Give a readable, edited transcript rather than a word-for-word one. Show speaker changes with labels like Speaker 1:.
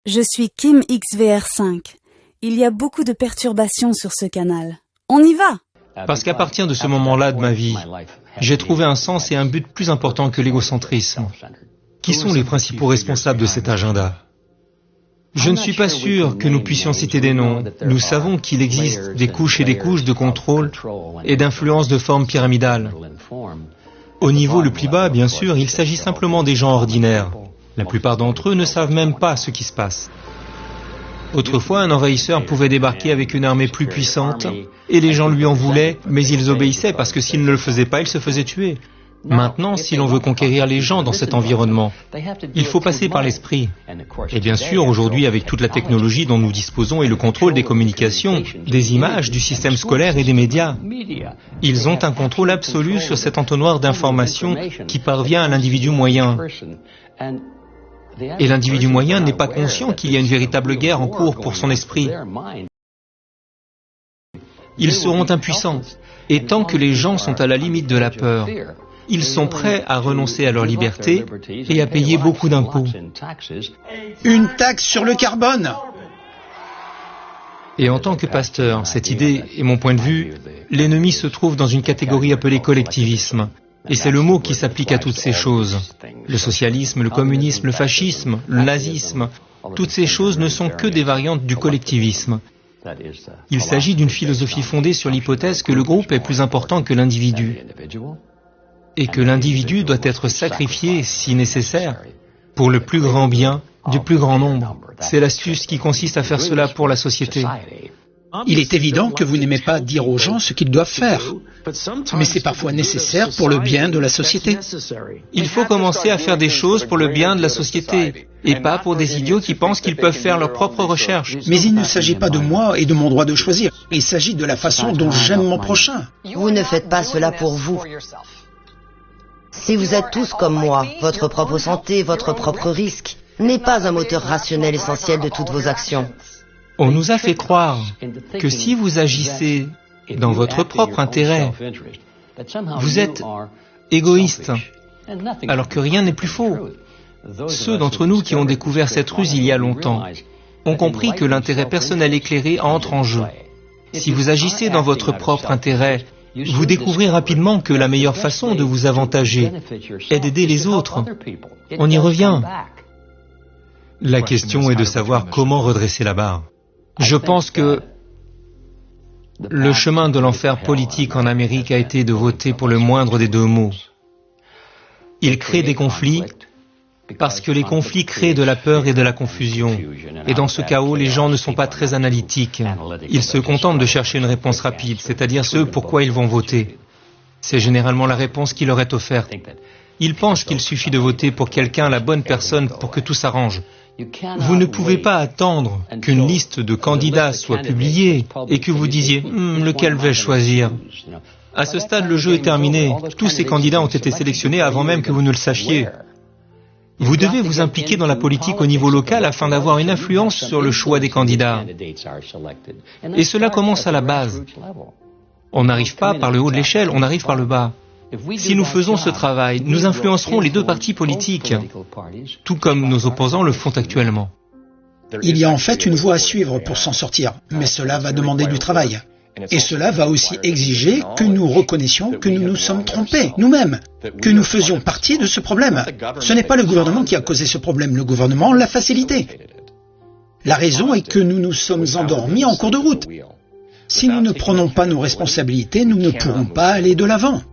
Speaker 1: Je suis Kim XVR5. Il y a beaucoup de perturbations sur ce canal. On y va!
Speaker 2: Parce qu'à partir de ce moment-là de ma vie, j'ai trouvé un sens et un but plus important que l'égocentrisme. Qui sont les principaux responsables de cet agenda? Je ne suis pas sûr que nous puissions citer des noms. Nous savons qu'il existe des couches et des couches de contrôle et d'influence de forme pyramidale. Au niveau le plus bas, bien sûr, il s'agit simplement des gens ordinaires. La plupart d'entre eux ne savent même pas ce qui se passe. Autrefois, un envahisseur pouvait débarquer avec une armée plus puissante, et les gens lui en voulaient, mais ils obéissaient parce que s'ils ne le faisaient pas, ils se faisaient tuer. Maintenant, si l'on veut conquérir les gens dans cet environnement, il faut passer par l'esprit. Et bien sûr, aujourd'hui, avec toute la technologie dont nous disposons et le contrôle des communications, des images, du système scolaire et des médias, ils ont un contrôle absolu sur cet entonnoir d'informations qui parvient à l'individu moyen. Et l'individu moyen n'est pas conscient qu'il y a une véritable guerre en cours pour son esprit. Ils seront impuissants. Et tant que les gens sont à la limite de la peur, ils sont prêts à renoncer à leur liberté et à payer beaucoup d'impôts.
Speaker 3: Une taxe sur le carbone!
Speaker 2: Et en tant que pasteur, cette idée et mon point de vue, l'ennemi se trouve dans une catégorie appelée collectivisme. Et c'est le mot qui s'applique à toutes ces choses. Le socialisme, le communisme, le fascisme, le nazisme, toutes ces choses ne sont que des variantes du collectivisme. Il s'agit d'une philosophie fondée sur l'hypothèse que le groupe est plus important que l'individu et que l'individu doit être sacrifié, si nécessaire, pour le plus grand bien du plus grand nombre. C'est l'astuce qui consiste à faire cela pour la société.
Speaker 3: Il est évident que vous n'aimez pas dire aux gens ce qu'ils doivent faire, mais c'est parfois nécessaire pour le bien de la société.
Speaker 2: Il faut commencer à faire des choses pour le bien de la société, et pas pour des idiots qui pensent qu'ils peuvent faire leurs propres recherches.
Speaker 3: Mais il ne s'agit pas de moi et de mon droit de choisir, il s'agit de la façon dont j'aime mon prochain.
Speaker 4: Vous ne faites pas cela pour vous. Si vous êtes tous comme moi, votre propre santé, votre propre risque, n'est pas un moteur rationnel essentiel de toutes vos actions.
Speaker 2: On nous a fait croire que si vous agissez dans votre propre intérêt, vous êtes égoïste, alors que rien n'est plus faux. Ceux d'entre nous qui ont découvert cette ruse il y a longtemps ont compris que l'intérêt personnel éclairé entre en jeu. Si vous agissez dans votre propre intérêt, vous découvrez rapidement que la meilleure façon de vous avantager est d'aider les autres. On y revient. La question est de savoir comment redresser la barre. Je pense que le chemin de l'enfer politique en Amérique a été de voter pour le moindre des deux mots. Il crée des conflits parce que les conflits créent de la peur et de la confusion. Et dans ce chaos, les gens ne sont pas très analytiques. Ils se contentent de chercher une réponse rapide, c'est-à-dire ce pourquoi ils vont voter. C'est généralement la réponse qui leur est offerte. Ils pensent qu'il suffit de voter pour quelqu'un, la bonne personne, pour que tout s'arrange. Vous ne pouvez pas attendre qu'une liste de candidats soit publiée et que vous disiez « lequel vais-je choisir ?» À ce stade, le jeu est terminé. Tous ces candidats ont été sélectionnés avant même que vous ne le sachiez. Vous devez vous impliquer dans la politique au niveau local afin d'avoir une influence sur le choix des candidats. Et cela commence à la base. On n'arrive pas par le haut de l'échelle, on arrive par le bas. Si nous faisons ce travail, nous influencerons les deux partis politiques, tout comme nos opposants le font actuellement.
Speaker 3: Il y a en fait une voie à suivre pour s'en sortir, mais cela va demander du travail. Et cela va aussi exiger que nous reconnaissions que nous nous sommes trompés, nous-mêmes, que nous faisions partie de ce problème. Ce n'est pas le gouvernement qui a causé ce problème, le gouvernement l'a facilité. La raison est que nous nous sommes endormis en cours de route. Si nous ne prenons pas nos responsabilités, nous ne pourrons pas aller de l'avant.